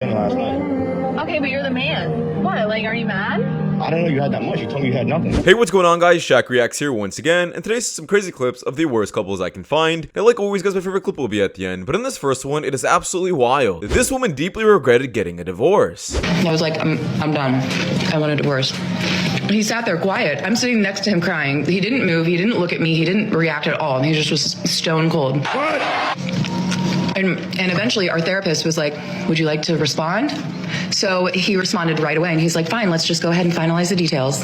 Last night. Okay, but you're the man. What, like, are you mad? I didn't know you had that much. You told me you had nothing. Hey, what's going on, guys? Shak-Reacts here once again, and today's some crazy clips of the worst couples I can find. Now, like always, guys, my favorite clip will be at the end, but in this first one, it is absolutely wild. This woman deeply regretted getting a divorce. I was like, I'm done. I want a divorce. He sat there quiet. I'm sitting next to him crying. He didn't move. He didn't look at me. He didn't react at all. He just was stone cold. What? And eventually our therapist was like, would you like to respond? So he responded right away, and he's like, fine, let's just go ahead and finalize the details.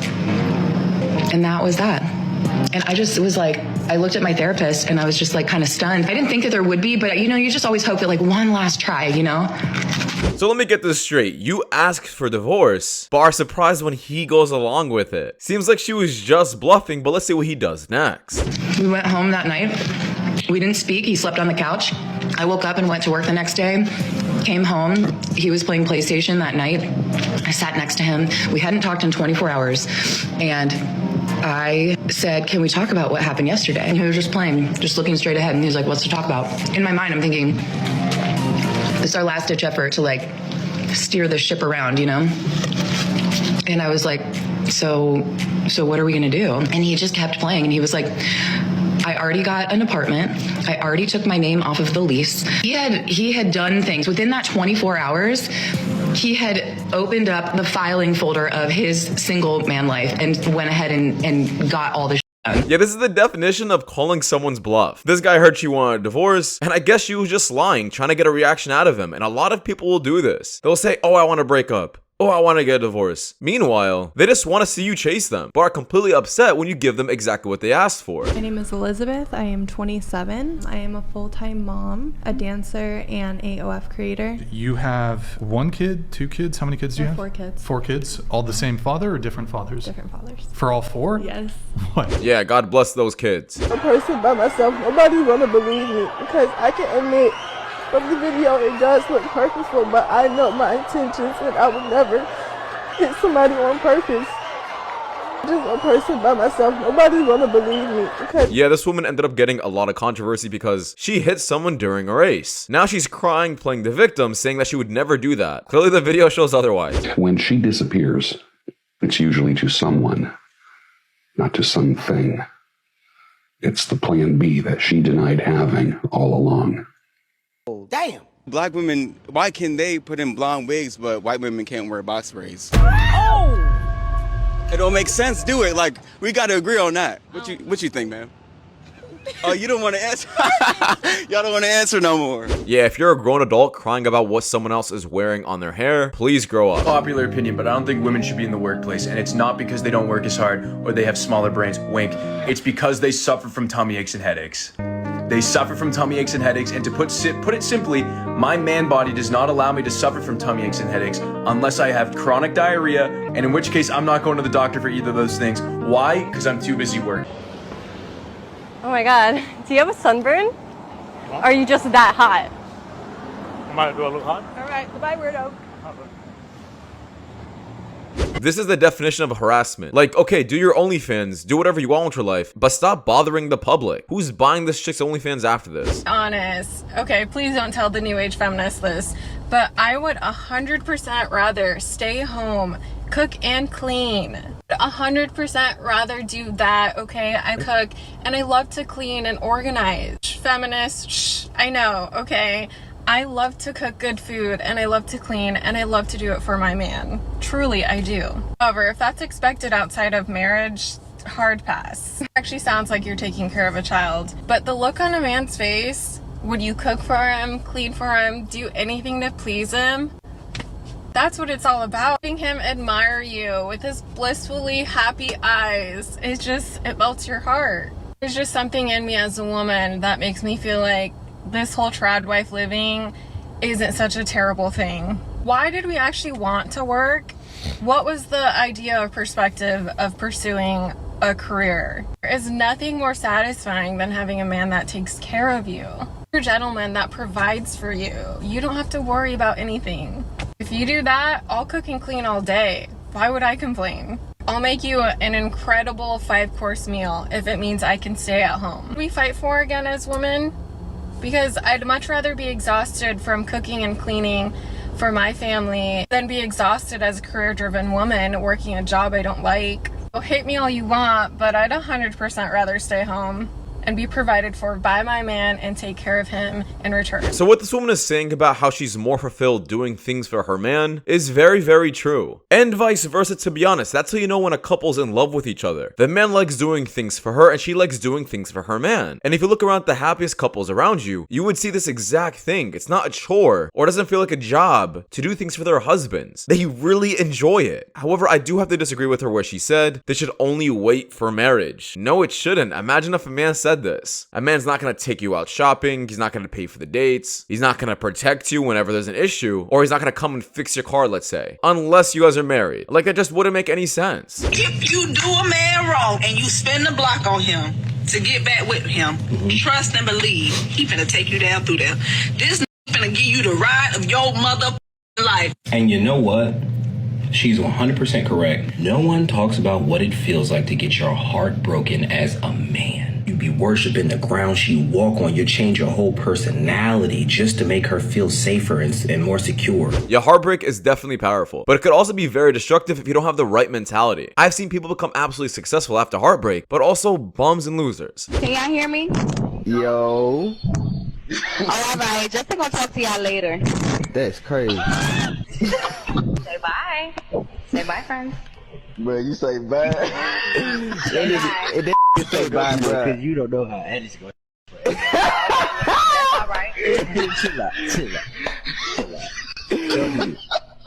And that was that. And I just was like, I looked at my therapist and I was just like kind of stunned. I didn't think that there would be, but you just always hope that like one last try, So let me get this straight. You asked for divorce, but are surprised when he goes along with it. Seems like she was just bluffing, but let's see what he does next. We went home that night. We didn't speak. He slept on the couch. I woke up and went to work the next day. Came home. He was playing PlayStation that night. I sat next to him. We hadn't talked in 24 hours. And I said, can we talk about what happened yesterday? And he was just playing, just looking straight ahead. And he was like, what's to talk about? In my mind, I'm thinking, this is our last ditch effort to like steer the ship around, And I was like, so what are we going to do? And he just kept playing. And he was like, I already got an apartment. I already took my name off of the lease. He had done things within that 24 hours. He had opened up the filing folder of his single man life and went ahead and got all the done. Yeah, this is the definition of calling someone's bluff. This guy heard she wanted a divorce, and I guess she was just lying, trying to get a reaction out of him. And a lot of people will do this. They'll say, oh, I want to break up. Oh, I want to get a divorce. Meanwhile, they just want to see you chase them, but are completely upset when you give them exactly what they asked for. My name is Elizabeth. I am 27. I am a full-time mom, a dancer, and AOF creator. You have one kid, two kids? How many kids do you have? 4 kids. 4 kids? All the same father or different fathers? Different fathers. For all 4? Yes. What? Yeah, God bless those kids. A person by myself, nobody's gonna believe me because I can admit from the video it does look purposeful, but I know my intentions and I would never hit somebody on purpose. Just a person by myself, nobody's gonna believe me because Yeah, this woman ended up getting a lot of controversy because she hit someone during a race. Now she's crying, playing the victim, saying that she would never do that. Clearly the video shows otherwise. When she disappears, it's usually to someone, not to something. It's the plan B that she denied having all along. Damn. Black women, why can they put in blonde wigs, but white women can't wear box braids? Oh! It don't make sense, do it. Like, we gotta agree on that. What you think, man? Oh, you don't want to answer? Y'all don't want to answer no more. Yeah, if you're a grown adult crying about what someone else is wearing on their hair, please grow up. Popular opinion, but I don't think women should be in the workplace, and it's not because they don't work as hard or they have smaller brains, wink. It's because they suffer from tummy aches and headaches. They suffer from tummy aches and headaches, and to put it simply, my man body does not allow me to suffer from tummy aches and headaches unless I have chronic diarrhea, and in which case I'm not going to the doctor for either of those things. Why? Because I'm too busy working. Oh my god, do you have a sunburn? Huh? Are you just that hot? Do I look hot? Alright, goodbye weirdo. This is the definition of harassment. Like, okay, do your OnlyFans, do whatever you want with your life, but stop bothering the public. Who's buying this chick's OnlyFans after this? Honest. Okay, please don't tell the new age feminists this, but I would 100% rather stay home, cook and clean. 100% rather do that, okay? I cook and I love to clean and organize. Feminist, shh, I know, okay? I love to cook good food and I love to clean and I love to do it for my man. Truly, I do. However, if that's expected outside of marriage, hard pass. It actually sounds like you're taking care of a child. But the look on a man's face, would you cook for him, clean for him, do anything to please him? That's what it's all about. Having him admire you with his blissfully happy eyes. It melts your heart. There's just something in me as a woman that makes me feel like this whole trad wife living isn't such a terrible thing. Why did we actually want to work? What was the idea or perspective of pursuing a career? There is nothing more satisfying than having a man that takes care of you. You're a gentleman that provides for you. You don't have to worry about anything. If you do that, I'll cook and clean all day. Why would I complain? I'll make you an incredible 5-course meal if it means I can stay at home. We fight for again as women because I'd much rather be exhausted from cooking and cleaning for my family than be exhausted as a career-driven woman working a job I don't like. Well, hate me all you want, but I'd 100% rather stay home and be provided for by my man and take care of him in return. So what this woman is saying about how she's more fulfilled doing things for her man is very, very true. And vice versa, to be honest. That's how you know when a couple's in love with each other. The man likes doing things for her and she likes doing things for her man. And if you look around at the happiest couples around you, you would see this exact thing. It's not a chore or doesn't feel like a job to do things for their husbands. They really enjoy it. However, I do have to disagree with her where she said they should only wait for marriage. No, it shouldn't. Imagine if a man said this. A man's not gonna take you out shopping, he's not gonna pay for the dates, he's not gonna protect you whenever there's an issue, or he's not gonna come and fix your car, let's say. Unless you guys are married. Like, that just wouldn't make any sense. If you do a man wrong and you spend the block on him to get back with him, trust and believe he finna take you down through there. This finna give you the ride of your mother life. And you know what? She's 100% correct. No one talks about what it feels like to get your heart broken as a man. You be worshiping the ground she walk on. You change your whole personality just to make her feel safer and more secure. Yeah, heartbreak is definitely powerful, but it could also be very destructive if you don't have the right mentality. I've seen people become absolutely successful after heartbreak, but also bums and losers. Can y'all hear me? Yo. All right, just gonna talk to y'all later. That's crazy. Say bye. Say bye, friends. Bro, you say bye. Say bye. And then you say bye, bro, because you don't know how Eddie's going. All right. Chill out.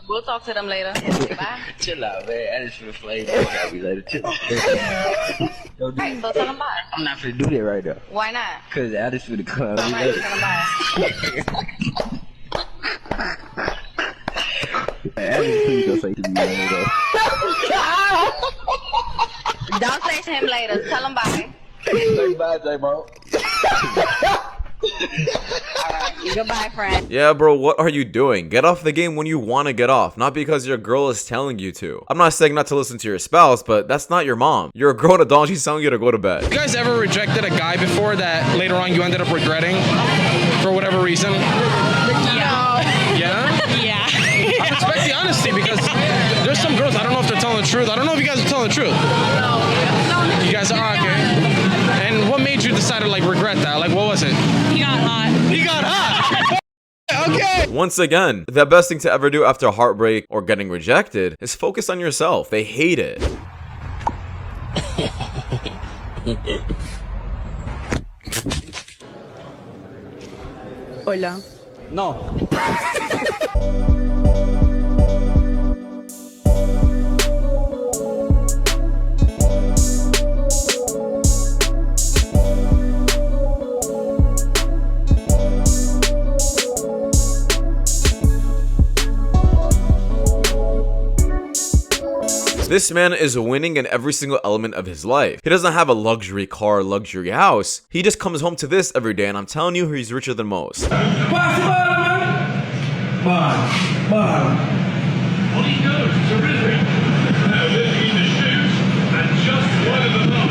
We'll talk to them later. Say bye. Chill out, man. Eddie's finna flame out me later. Chill out. Alright, so tell them bye. I'm not finna do that right now. Why not? Because Eddie's finna come. Alright, tell them bye. Eddie, please don't say to me later. Don't say to him later. Tell him bye. Say bye, J-Mo. Alright, goodbye, friend. Yeah, bro, what are you doing? Get off the game when you want to get off, not because your girl is telling you to. I'm not saying not to listen to your spouse, but that's not your mom. You're a grown adult, she's telling you to go to bed. You guys ever rejected a guy before that later on you ended up regretting for whatever reason? No. Yeah? Yeah. I respect the honesty because there's some girls, I don't know if they're telling the truth. I don't know if you guys are telling the truth. No. You guys are, okay. And what made you decide to, like, regret that? Like, what was it? He got hot. He got hot! Okay. Once again, the best thing to ever do after heartbreak or getting rejected is focus on yourself. They hate it. Hola. No. This man is winning in every single element of his life. He doesn't have a luxury car, luxury house. He just comes home to this every day, and I'm telling you, he's richer than most. What do you do? Terrific. Now living in the shoes and just one of them up.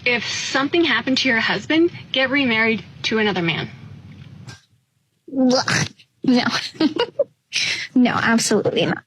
If something happened to your husband, get remarried to another man. No. No, absolutely not.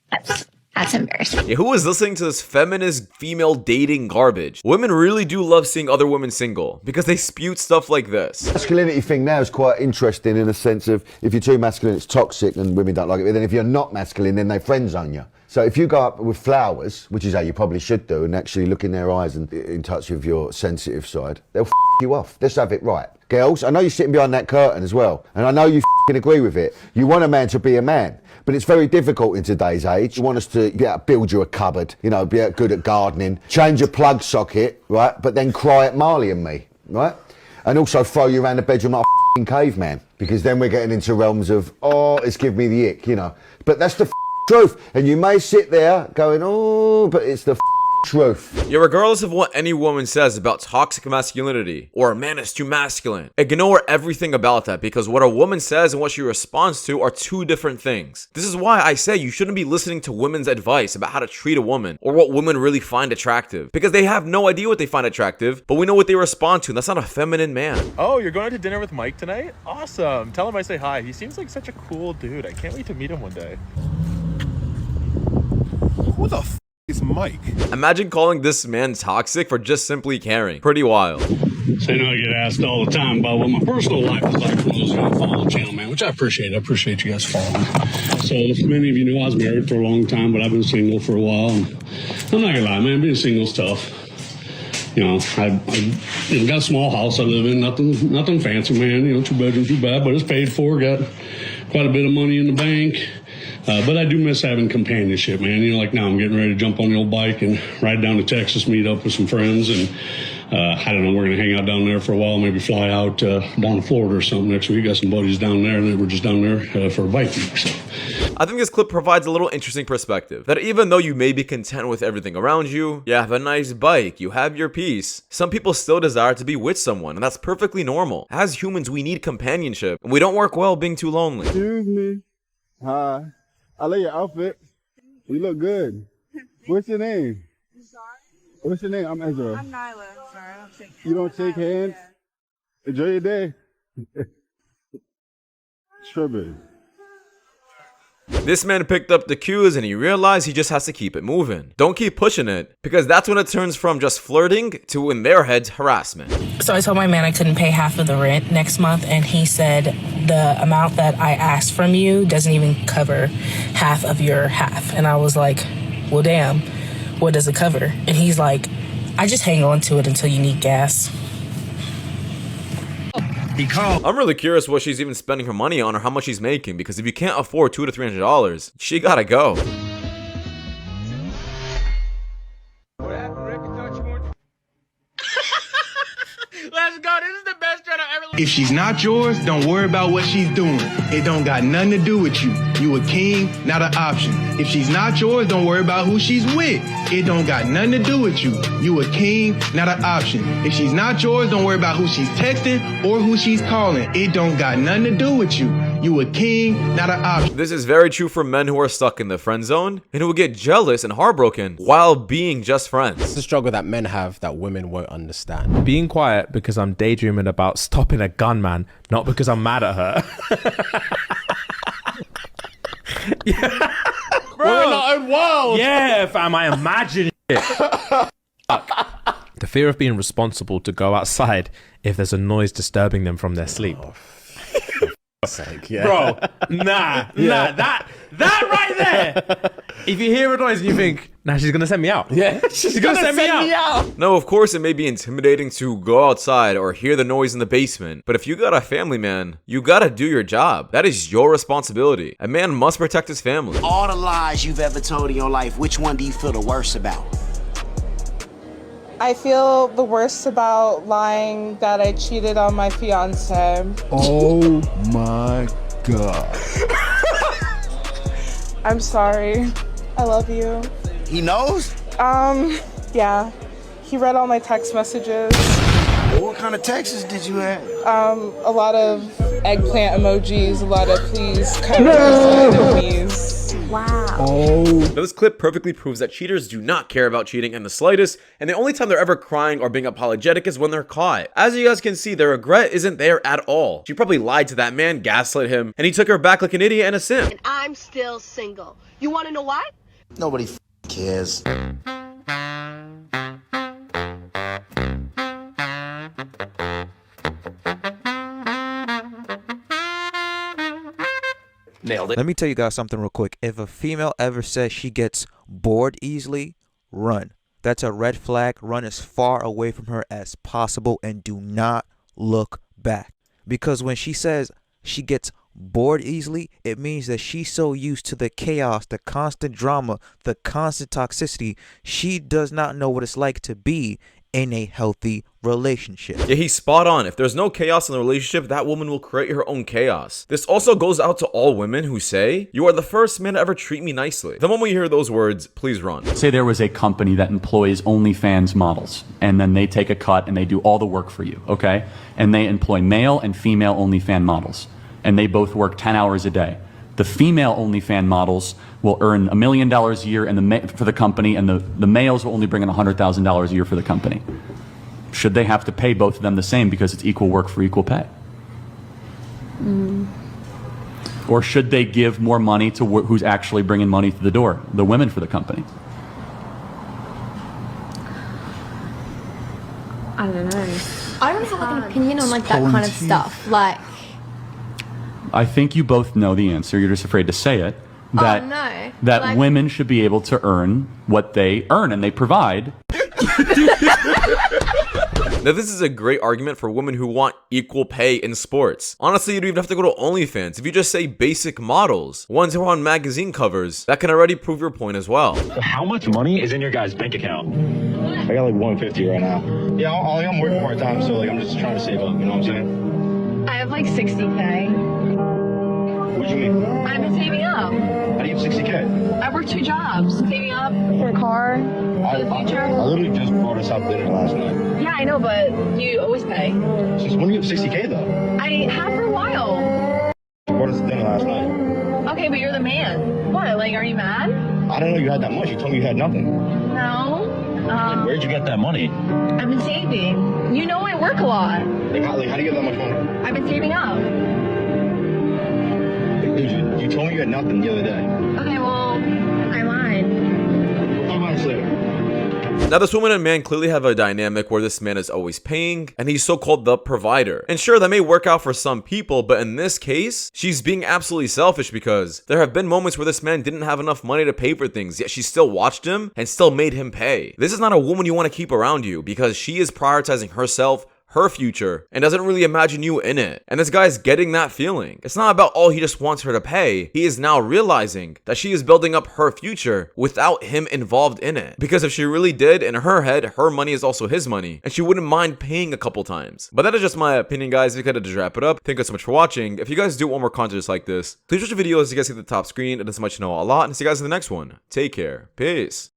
That's embarrassing. Yeah, who is listening to this feminist female dating garbage? Women really do love seeing other women single because they spew stuff like this. Masculinity thing now is quite interesting in the sense of if you're too masculine, it's toxic and women don't like it. But then if you're not masculine, then they friend zone you. So if you go up with flowers, which is how you probably should do, and actually look in their eyes and in touch with your sensitive side, they'll you off. Let's have it right. Girls, I know you're sitting behind that curtain as well, and I know you agree with it. You want a man to be a man, but it's very difficult in today's age. You want us to be able to build you a cupboard, you know, be good at gardening, change your plug socket, right, but then cry at Marley and me, right? And also throw you around the bedroom like a caveman, because then we're getting into realms of, oh, it's give me the ick, you know. But that's the truth, and you may sit there going, oh, but it's the truth. Yeah, regardless of what any woman says about toxic masculinity or a man is too masculine, ignore everything about that, because what a woman says and what she responds to are two different things. This is why I say you shouldn't be listening to women's advice about how to treat a woman or what women really find attractive, because they have no idea what they find attractive, but we know what they respond to, and that's not a feminine man. Oh, you're going to dinner with Mike tonight? Awesome. Tell him I say hi. He seems like such a cool dude. I can't wait to meet him one day. Who the f is Mike? Imagine calling this man toxic for just simply caring. Pretty wild. So, I get asked all the time about what my personal life is like from those who don't follow the channel, man, which I appreciate. I appreciate you guys following. So, many of you know I was married for a long time, but I've been single for a while. And I'm not gonna lie, man, being single's tough. You know, I've got a small house I live in, nothing fancy, man. You know, 2 bedrooms, 2 baths, but it's paid for. Got quite a bit of money in the bank. But I do miss having companionship, man. You know, like now I'm getting ready to jump on the old bike and ride down to Texas, meet up with some friends. And I don't know, we're going to hang out down there for a while, maybe fly out down to Florida or something next week. Got some buddies down there, and then we're just down there for a bike week. So. I think this clip provides a little interesting perspective, that even though you may be content with everything around you, you have a nice bike, you have your peace, some people still desire to be with someone, and that's perfectly normal. As humans, we need companionship, and we don't work well being too lonely. Excuse me. Hi. I like your outfit. You look good. What's your name? I'm sorry? What's your name? I'm Ezra. I'm Nyla. Sorry, I don't shake hands. You don't shake hands? Yeah. Enjoy your day. Strawberry. This man picked up the cues and he realized he just has to keep it moving. Don't keep pushing it, because that's when it turns from just flirting to, in their heads, harassment. So I told my man I couldn't pay half of the rent next month, and he said the amount that I asked from you doesn't even cover half of your half. And I was like, well, damn, what does it cover? And he's like, I just hang on to it until you need gas. I'm really curious what she's even spending her money on or how much she's making, because if you can't afford $200 to $300, she gotta go. Let's go. This is the best trend I've ever. If she's not yours, don't worry about what she's doing. It don't got nothing to do with you. You a king, not an option. If she's not yours, don't worry about who she's with. It don't got nothing to do with you. You a king, not an option. If she's not yours, don't worry about who she's texting or who she's calling. It don't got nothing to do with you. You a king, not an option. This is very true for men who are stuck in the friend zone and who will get jealous and heartbroken while being just friends. It's a struggle that men have that women won't understand. Being quiet because I'm daydreaming about stopping a gunman, not because I'm mad at her. Yeah. Bro, we're in our own world. Yeah, fam, I imagine it. The fear of being responsible to go outside if there's a noise disturbing them from their sleep. Oh, sake, yeah. Bro, nah, that right there. If you hear a noise and you think, nah, she's gonna send me out. Yeah, she's gonna send me out. No, of course it may be intimidating to go outside or hear the noise in the basement, but if you got a family, man, you gotta do your job. That is your responsibility. A man must protect his family. All the lies you've ever told in your life, which one do you feel the worst about? I feel the worst about lying that I cheated on my fiance. Oh my God. I'm sorry. I love you. He knows? Yeah. He read all my text messages. What kind of texts did you have? A lot of eggplant emojis, a lot of please come enemies. Wow. Oh. Now, this clip perfectly proves that cheaters do not care about cheating in the slightest, and the only time they're ever crying or being apologetic is when they're caught. As you guys can see, their regret isn't there at all. She probably lied to that man, gaslit him, and he took her back like an idiot and a simp. And I'm still single. You want to know why? Nobody cares. Nailed it. Let me tell you guys something real quick. If a female ever says she gets bored easily, run. That's a red flag. Run as far away from her as possible and do not look back. Because when she says she gets bored easily, it means that she's so used to the chaos, the constant drama, the constant toxicity, she does not know what it's like to be in a healthy relationship. Yeah, he's spot on. If there's no chaos in the relationship, that woman will create her own chaos. This also goes out to all women who say, "You are the first man to ever treat me nicely." The moment you hear those words, please run. Say there was a company that employs OnlyFans models, and then they take a cut and they do all the work for you, okay? And they employ male and female OnlyFans models, and they both work 10 hours a day. The female OnlyFans models will earn $1 million a year for the company, and the males will only bring in $100,000 a year for the company. Should they have to pay both of them the same because it's equal work for equal pay? Or should they give more money to who's actually bringing money to the door, the women for the company? I don't know. I don't have like an opinion on like that kind of stuff. Like, I think you both know the answer. You're just afraid to say it. That, no. That Like- women should be able to earn what they earn and they provide. Now, this is a great argument for women who want equal pay in sports. Honestly, you don't even have to go to OnlyFans. If you just say basic models, ones who are on magazine covers, that can already prove your point as well. So how much money is in your guys' bank account? I got like 150 right now. Yeah, I'm working part-time, so like I'm just trying to save up, you know what I'm saying? I have like 60K. What do you mean? I've been saving up. How do you have 60K? I work 2 jobs. Saving up for a car for the future. I literally just brought us out dinner last night. Yeah, I know, but you always pay. Since when do you have 60K though? I have for a while. You brought us dinner last night. Okay, but you're the man. What, like, are you mad? I didn't know you had that much. You told me you had nothing. No. Where'd you get that money? I've been saving. You know I work a lot. Like how do you get that much money? I've been saving up. You told me you had nothing the other day. Okay, well, I lied. We'll talk about this later. Now, this woman and man clearly have a dynamic where this man is always paying, and he's so-called the provider. And sure, that may work out for some people, but in this case, she's being absolutely selfish because there have been moments where this man didn't have enough money to pay for things, yet she still watched him and still made him pay. This is not a woman you want to keep around you because she is prioritizing herself, her future, and doesn't really imagine you in it. And this guy's getting that feeling. It's not about, oh, he just wants her to pay. He is now realizing that she is building up her future without him involved in it. Because if she really did, in her head, her money is also his money, and she wouldn't mind paying a couple times. But that is just my opinion, guys. We gotta just wrap it up. Thank you guys so much for watching. If you guys do want more content just like this, please watch the videos. You guys see the top screen. It does so much know a lot. And see you guys in the next one. Take care. Peace.